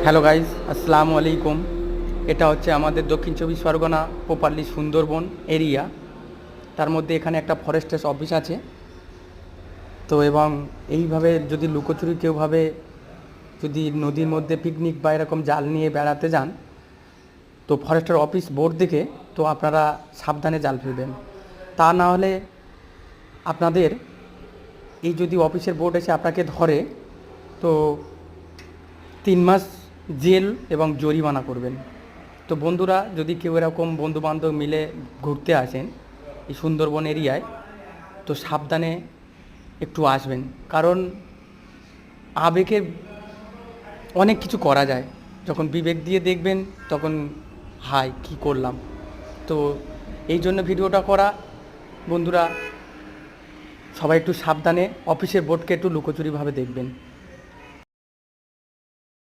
Hello guys, আসসালামু আলাইকুম। এটা হচ্ছে আমাদের দক্ষিণ চব্বিশ পরগনা প্রপারলি সুন্দরবন এরিয়া। তার মধ্যে এখানে একটা ফরেস্টের অফিস আছে। তো এবং এইভাবে যদি লুকোচুরি কেউভাবে যদি নদীর মধ্যে পিকনিক বা এরকম জাল নিয়ে বেড়াতে যান, তো ফরেস্টের অফিস বোর্ড দেখে তো আপনারা সাবধানে জাল ফেলবেন। তা না হলে আপনাদের এই যদি অফিসের বোর্ড এসে আপনাকে ধরে, তো 3 মাস জেল এবং জরিমানা করবেন। তো বন্ধুরা, যদি কেউ এরকম বন্ধুবান্ধব মিলে ঘুরতে আসেন এই সুন্দরবন এরিয়ায়, তো সাবধানে একটু আসবেন। কারণ আবেগে অনেক কিছু করা যায়, যখন বিবেক দিয়ে দেখবেন তখন হাই কী করলাম। তো এই জন্য ভিডিওটা করা। বন্ধুরা, সবাই একটু সাবধানে অফিসের বোর্ডকে একটু লুকোচুরিভাবে দেখবেন।